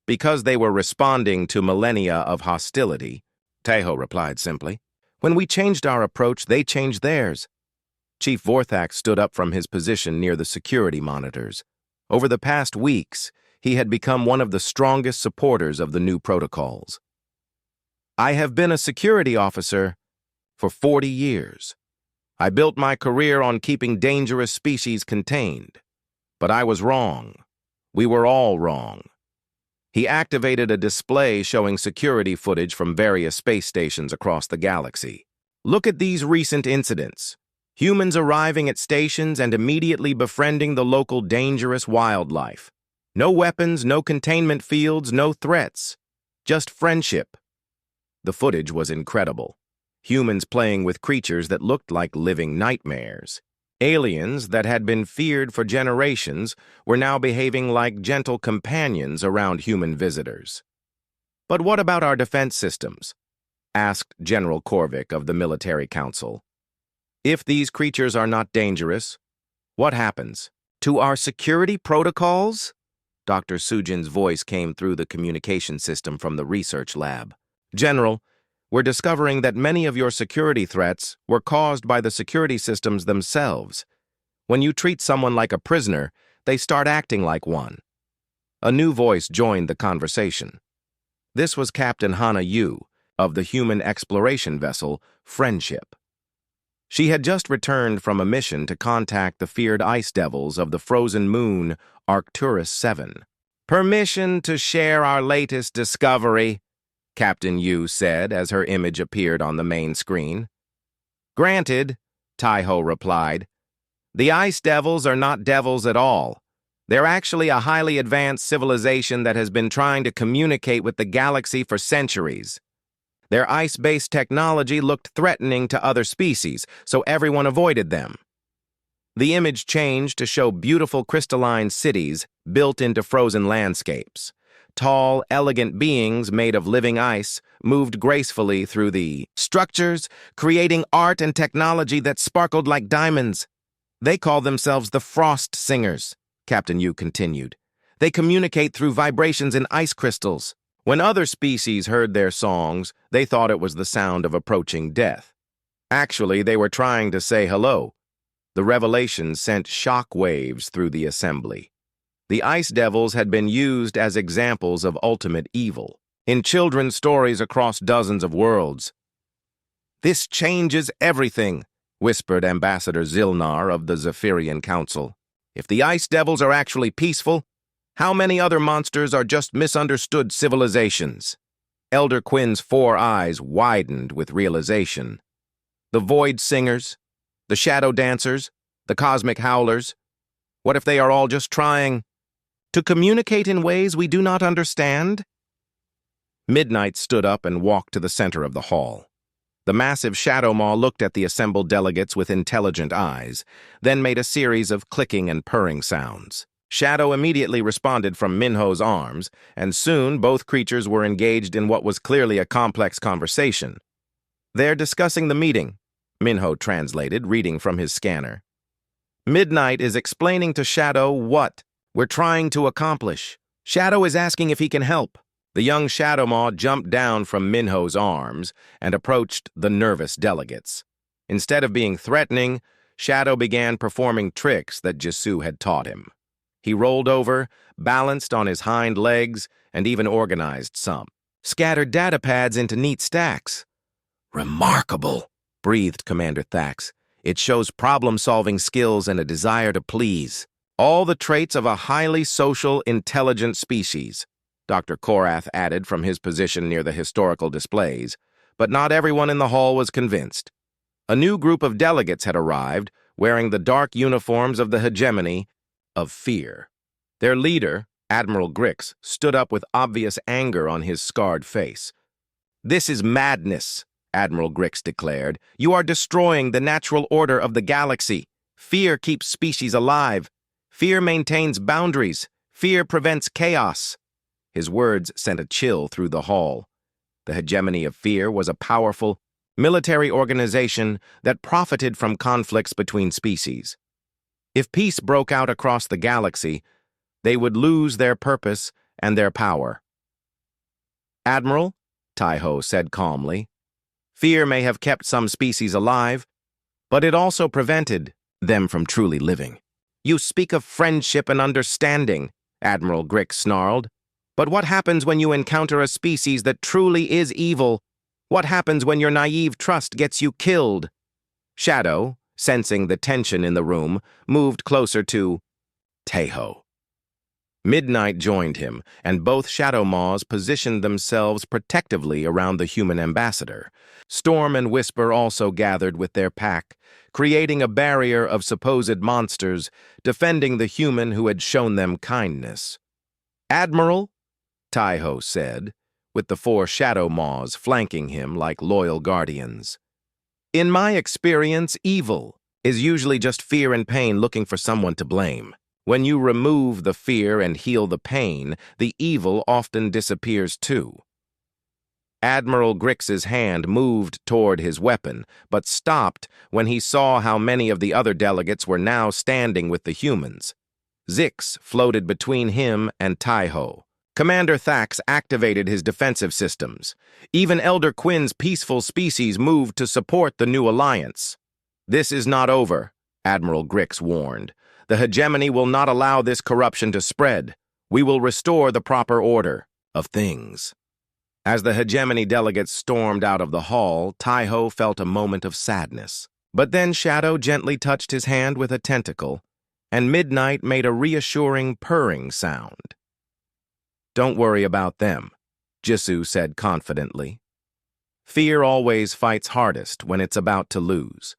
Because they were responding to millennia of hostility, Tejo replied simply. When we changed our approach, they changed theirs. Chief Vorthak stood up from his position near the security monitors. Over the past weeks, he had become one of the strongest supporters of the new protocols. I have been a security officer for 40 years. I built my career on keeping dangerous species contained. But I was wrong. We were all wrong. He activated a display showing security footage from various space stations across the galaxy. Look at these recent incidents. Humans arriving at stations and immediately befriending the local dangerous wildlife. No weapons, no containment fields, no threats. Just friendship. The footage was incredible. Humans playing with creatures that looked like living nightmares. Aliens that had been feared for generations were now behaving like gentle companions around human visitors. But what about our defense systems? Asked General Korvik of the Military Council. If these creatures are not dangerous, what happens? To our security protocols? Dr. Sujin's voice came through the communication system from the research lab. General, we're discovering that many of your security threats were caused by the security systems themselves. When you treat someone like a prisoner, they start acting like one. A new voice joined the conversation. This was Captain Hana Yu of the human exploration vessel Friendship. She had just returned from a mission to contact the feared ice devils of the frozen moon Arcturus 7. Permission to share our latest discovery, Captain Yu said as her image appeared on the main screen. Granted, Tejo replied. The ice devils are not devils at all. They're actually a highly advanced civilization that has been trying to communicate with the galaxy for centuries. Their ice-based technology looked threatening to other species, so everyone avoided them. The image changed to show beautiful crystalline cities built into frozen landscapes. Tall, elegant beings made of living ice moved gracefully through the structures, creating art and technology that sparkled like diamonds. They call themselves the Frost Singers, Captain Yu continued. They communicate through vibrations in ice crystals. When other species heard their songs, they thought it was the sound of approaching death. Actually, they were trying to say hello. The revelation sent shock waves through the assembly. The ice devils had been used as examples of ultimate evil in children's stories across dozens of worlds. This changes everything, whispered Ambassador Zilnar of the Zephyrian Council. If the ice devils are actually peaceful, how many other monsters are just misunderstood civilizations? Elder Quinn's 4 eyes widened with realization. The Void Singers, the Shadow Dancers, the Cosmic Howlers, what if they are all just trying to communicate in ways we do not understand? Midnight stood up and walked to the center of the hall. The massive Shadow Maw looked at the assembled delegates with intelligent eyes, then made a series of clicking and purring sounds. Shadow immediately responded from Minho's arms, and soon both creatures were engaged in what was clearly a complex conversation. They're discussing the meeting, Minho translated, reading from his scanner. Midnight is explaining to Shadow what we're trying to accomplish. Shadow is asking if he can help. The young Shadow Maw jumped down from Minho's arms and approached the nervous delegates. Instead of being threatening, Shadow began performing tricks that Jisoo had taught him. He rolled over, balanced on his hind legs, and even organized some. Scattered data pads into neat stacks. Remarkable, breathed Commander Thax. It shows problem-solving skills and a desire to please. All the traits of a highly social, intelligent species, Dr. Korath added from his position near the historical displays, but not everyone in the hall was convinced. A new group of delegates had arrived, wearing the dark uniforms of the hegemony of fear. Their leader, Admiral Grix, stood up with obvious anger on his scarred face. This is madness, Admiral Grix declared. You are destroying the natural order of the galaxy. Fear keeps species alive. Fear maintains boundaries. Fear prevents chaos. His words sent a chill through the hall. The hegemony of fear was a powerful, military organization that profited from conflicts between species. If peace broke out across the galaxy, they would lose their purpose and their power. "Admiral," Taiho said calmly, "fear may have kept some species alive, but it also prevented them from truly living." "You speak of friendship and understanding," Admiral Grick snarled. "But what happens when you encounter a species that truly is evil? What happens when your naive trust gets you killed?" Shadow, sensing the tension in the room, moved closer to Taiho. Midnight joined him, and both Shadow Maws positioned themselves protectively around the human ambassador. Storm and Whisper also gathered with their pack, creating a barrier of supposed monsters, defending the human who had shown them kindness. "Admiral," Taiho said, with the 4 Shadow Maws flanking him like loyal guardians. "In my experience, evil is usually just fear and pain looking for someone to blame. When you remove the fear and heal the pain, the evil often disappears too." Admiral Grix's hand moved toward his weapon, but stopped when he saw how many of the other delegates were now standing with the humans. Zix floated between him and Taiho. Commander Thax activated his defensive systems. Even Elder Quinn's peaceful species moved to support the new alliance. "This is not over," Admiral Grix warned. "The hegemony will not allow this corruption to spread. We will restore the proper order of things." As the hegemony delegates stormed out of the hall, Taiho felt a moment of sadness. But then Shadow gently touched his hand with a tentacle, and Midnight made a reassuring purring sound. "Don't worry about them," Jisoo said confidently. "Fear always fights hardest when it's about to lose."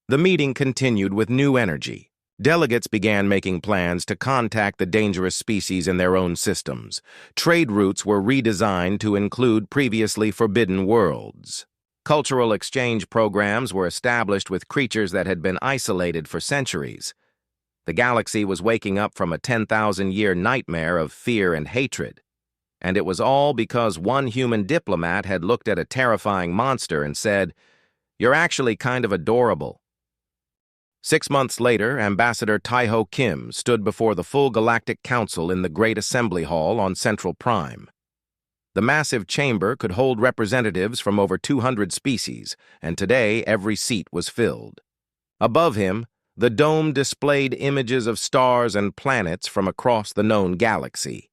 The meeting continued with new energy. Delegates began making plans to contact the dangerous species in their own systems. Trade routes were redesigned to include previously forbidden worlds. Cultural exchange programs were established with creatures that had been isolated for centuries. The galaxy was waking up from a 10,000-year nightmare of fear and hatred. And it was all because one human diplomat had looked at a terrifying monster and said, "You're actually kind of adorable." 6 months later, Ambassador Taiho Kim stood before the full Galactic Council in the Great Assembly Hall on Central Prime. The massive chamber could hold representatives from over 200 species, and today every seat was filled. Above him, the dome displayed images of stars and planets from across the known galaxy.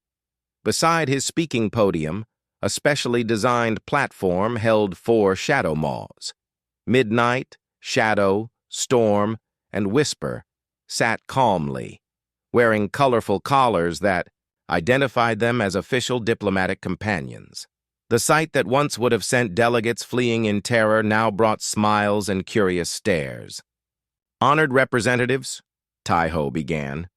Beside his speaking podium, a specially designed platform held 4 Shadow Maws. Midnight, Shadow, Storm, and Whisper sat calmly, wearing colorful collars that identified them as official diplomatic companions. The sight that once would have sent delegates fleeing in terror now brought smiles and curious stares. "Honored representatives," Taiho began.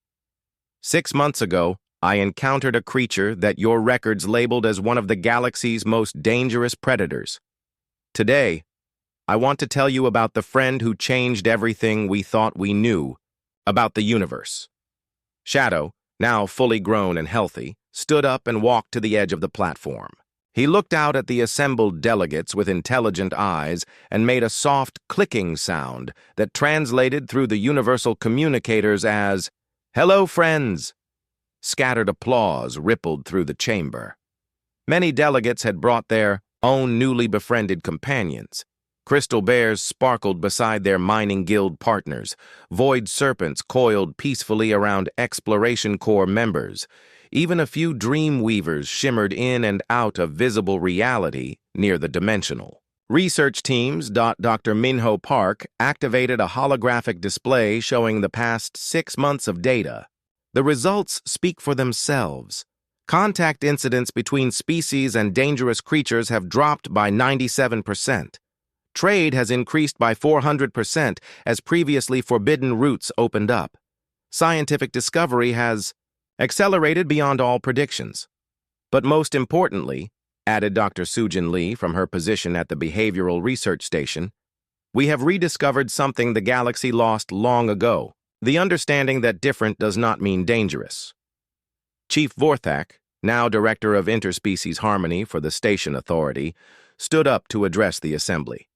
"6 months ago, I encountered a creature that your records labeled as one of the galaxy's most dangerous predators. Today, I want to tell you about the friend who changed everything we thought we knew about the universe." Shadow, now fully grown and healthy, stood up and walked to the edge of the platform. He looked out at the assembled delegates with intelligent eyes and made a soft clicking sound that translated through the universal communicators as, "Hello, friends." Scattered applause rippled through the chamber. Many delegates had brought their own newly befriended companions. Crystal bears sparkled beside their mining guild partners. Void serpents coiled peacefully around Exploration Corps members. Even a few dream weavers shimmered in and out of visible reality near the dimensional. Research teams Dr. Minho Park activated a holographic display showing the past 6 months of data. The results speak for themselves. Contact incidents between species and dangerous creatures have dropped by 97%. Trade has increased by 400% as previously forbidden routes opened up. Scientific discovery has accelerated beyond all predictions. But most importantly, added Dr. Sujin Lee from her position at the Behavioral Research Station, we have rediscovered something the galaxy lost long ago, the understanding that different does not mean dangerous. Chief Vorthak, now Director of Interspecies Harmony for the Station Authority, stood up to address the assembly.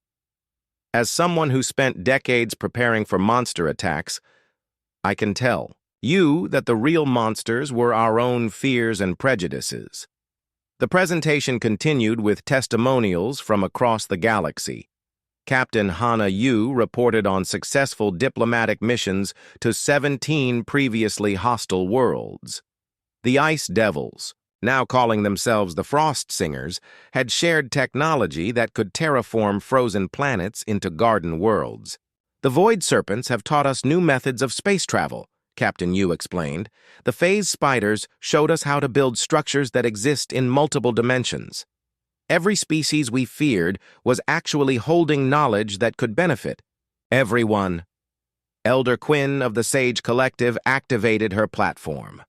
As someone who spent decades preparing for monster attacks, I can tell you that the real monsters were our own fears and prejudices. The presentation continued with testimonials from across the galaxy. Captain Hana Yu reported on successful diplomatic missions to 17 previously hostile worlds. The Ice Devils, now calling themselves the Frost Singers, had shared technology that could terraform frozen planets into garden worlds. The Void Serpents have taught us new methods of space travel, Captain Yu explained. The Phase Spiders showed us how to build structures that exist in multiple dimensions. Every species we feared was actually holding knowledge that could benefit everyone. Elder Quinn of the Sage Collective activated her platform.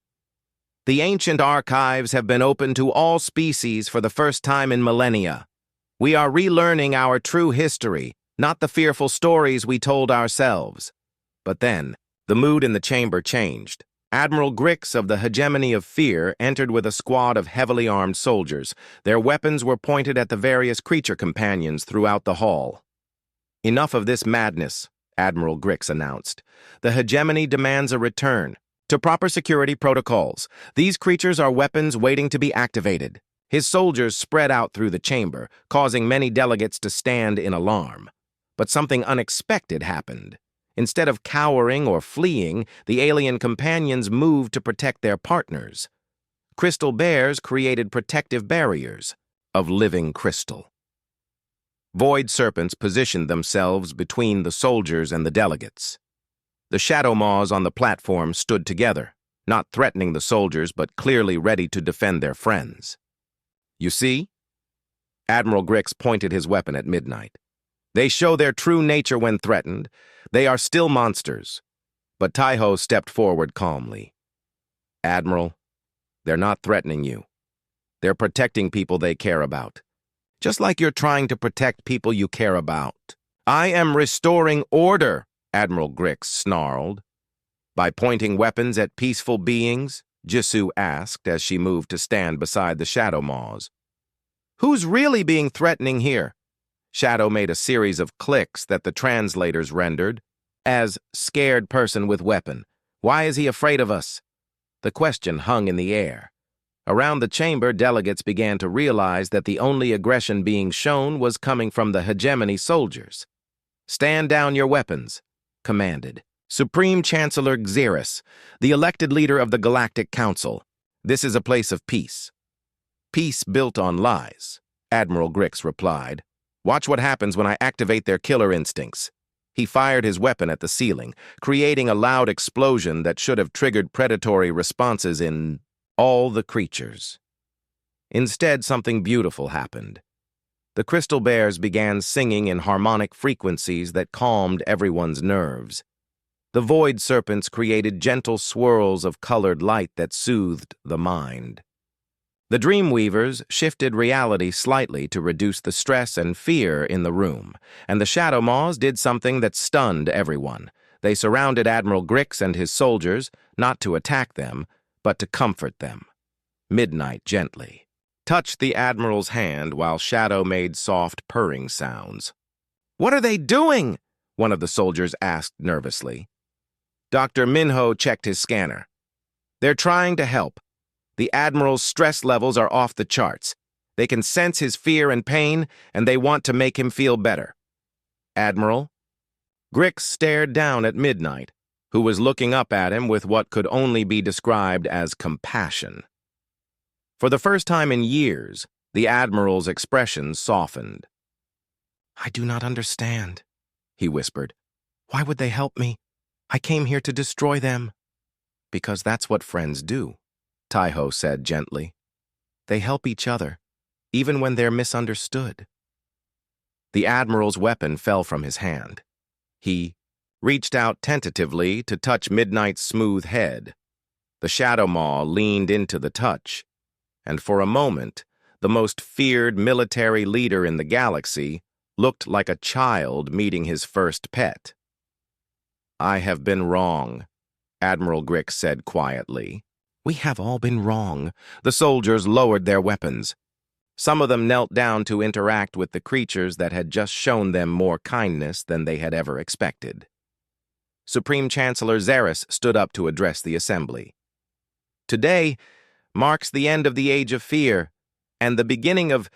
The ancient archives have been open to all species for the first time in millennia. We are relearning our true history, not the fearful stories we told ourselves. But then, the mood in the chamber changed. Admiral Grix of the Hegemony of Fear entered with a squad of heavily armed soldiers. Their weapons were pointed at the various creature companions throughout the hall. "Enough of this madness," Admiral Grix announced. "The Hegemony demands a return to proper security protocols. These creatures are weapons waiting to be activated." His soldiers spread out through the chamber, causing many delegates to stand in alarm. But something unexpected happened. Instead of cowering or fleeing, the alien companions moved to protect their partners. Crystal bears created protective barriers of living crystal. Void serpents positioned themselves between the soldiers and the delegates. The shadow maws on the platform stood together, not threatening the soldiers but clearly ready to defend their friends. "You see?" Admiral Grix pointed his weapon at Midnight. "They show their true nature when threatened. They are still monsters." But Taiho stepped forward calmly. "Admiral, they're not threatening you. They're protecting people they care about. Just like you're trying to protect people you care about." "I am restoring order," Admiral Grix snarled. "By pointing weapons at peaceful beings?" Jisoo asked as she moved to stand beside the Shadow Maws. "Who's really being threatening here?" Shadow made a series of clicks that the translators rendered as "scared person with weapon. Why is he afraid of us?" The question hung in the air. Around the chamber, delegates began to realize that the only aggression being shown was coming from the Hegemony soldiers. "Stand down your weapons," commanded Supreme Chancellor Xeris, the elected leader of the Galactic Council. "This is a place of peace." "Peace built on lies," Admiral Grix replied. "Watch what happens when I activate their killer instincts." He fired his weapon at the ceiling, creating a loud explosion that should have triggered predatory responses in all the creatures. Instead, something beautiful happened. The crystal bears began singing in harmonic frequencies that calmed everyone's nerves. The void serpents created gentle swirls of colored light that soothed the mind. The Dreamweavers shifted reality slightly to reduce the stress and fear in the room, and the Shadow Maws did something that stunned everyone. They surrounded Admiral Grix and his soldiers, not to attack them, but to comfort them. Midnight gently touched the Admiral's hand while Shadow made soft purring sounds. "What are they doing?" one of the soldiers asked nervously. Dr. Minho checked his scanner. "They're trying to help. The Admiral's stress levels are off the charts. They can sense his fear and pain, and they want to make him feel better." "Admiral?" Grix stared down at Midnight, who was looking up at him with what could only be described as compassion. For the first time in years, the Admiral's expression softened. "I do not understand," he whispered. "Why would they help me? I came here to destroy them." "Because that's what friends do," Taiho said gently. "They help each other, even when they're misunderstood." The Admiral's weapon fell from his hand. He reached out tentatively to touch Midnight's smooth head. The Shadow Maw leaned into the touch, and for a moment, the most feared military leader in the galaxy looked like a child meeting his first pet. "I have been wrong," Admiral Grix said quietly. "We have all been wrong." The soldiers lowered their weapons. Some of them knelt down to interact with the creatures that had just shown them more kindness than they had ever expected. Supreme Chancellor Xeris stood up to address the assembly. Today marks the end of the Age of Fear and the beginning of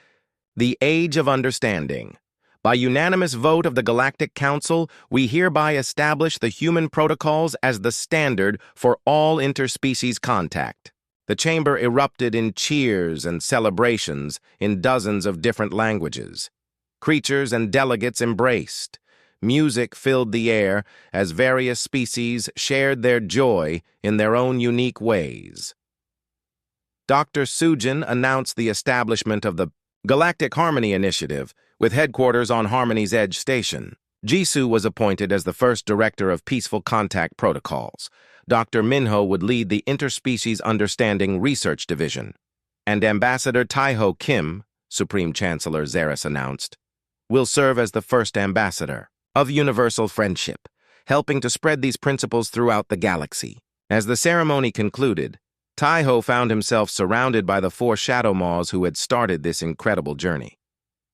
the Age of Understanding. By unanimous vote of the Galactic Council, we hereby establish the human protocols as the standard for all interspecies contact. The chamber erupted in cheers and celebrations in dozens of different languages. Creatures and delegates embraced. Music filled the air as various species shared their joy in their own unique ways. Dr. Sujin announced the establishment of the Galactic Harmony Initiative, with headquarters on Harmony's Edge Station. Jisoo was appointed as the first director of Peaceful Contact Protocols. Dr. Minho would lead the Interspecies Understanding Research Division. And Ambassador Taiho Kim, Supreme Chancellor Xeris announced, will serve as the first ambassador of universal friendship, helping to spread these principles throughout the galaxy. As the ceremony concluded, Taiho found himself surrounded by the 4 Shadow Maws who had started this incredible journey.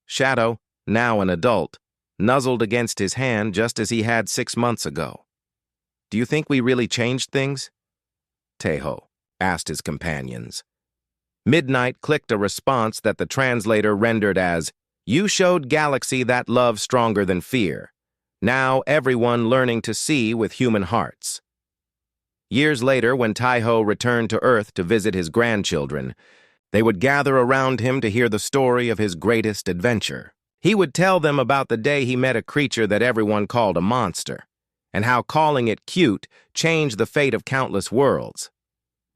Shadow, now an adult, nuzzled against his hand just as he had 6 months ago. "Do you think we really changed things?" Taiho asked his companions. Midnight clicked a response that the translator rendered as, "You showed Galaxy that love stronger than fear. Now everyone learning to see with human hearts." Years later, when Taiho returned to Earth to visit his grandchildren, they would gather around him to hear the story of his greatest adventure. He would tell them about the day he met a creature that everyone called a monster, and how calling it cute changed the fate of countless worlds.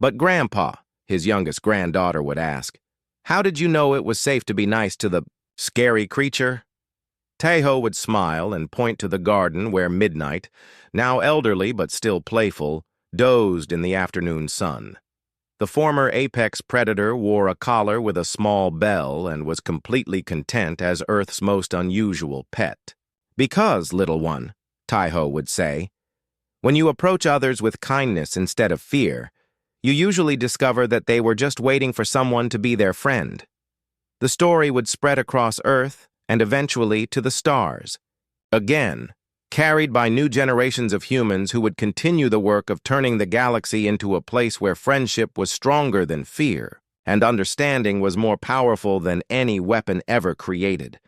"But Grandpa," his youngest granddaughter would ask, "how did you know it was safe to be nice to the scary creature?" Taiho would smile and point to the garden where Midnight, now elderly but still playful, dozed in the afternoon sun. The former apex predator wore a collar with a small bell and was completely content as Earth's most unusual pet. "Because, little one," Taiho would say, "when you approach others with kindness instead of fear, you usually discover that they were just waiting for someone to be their friend." The story would spread across Earth and eventually to the stars. Again, carried by new generations of humans who would continue the work of turning the galaxy into a place where friendship was stronger than fear, and understanding was more powerful than any weapon ever created.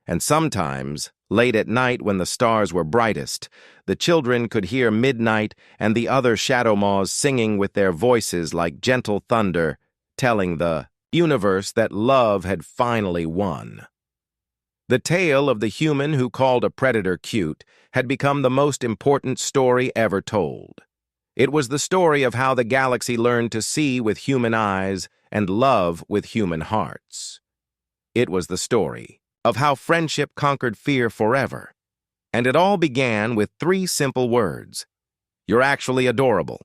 And sometimes, late at night when the stars were brightest, the children could hear Midnight and the other Shadow Maws singing with their voices like gentle thunder, telling the universe that love had finally won. The tale of the human who called a predator cute had become the most important story ever told. It was the story of how the galaxy learned to see with human eyes and love with human hearts. It was the story of how friendship conquered fear forever. And it all began with 3 simple words: "You're actually adorable."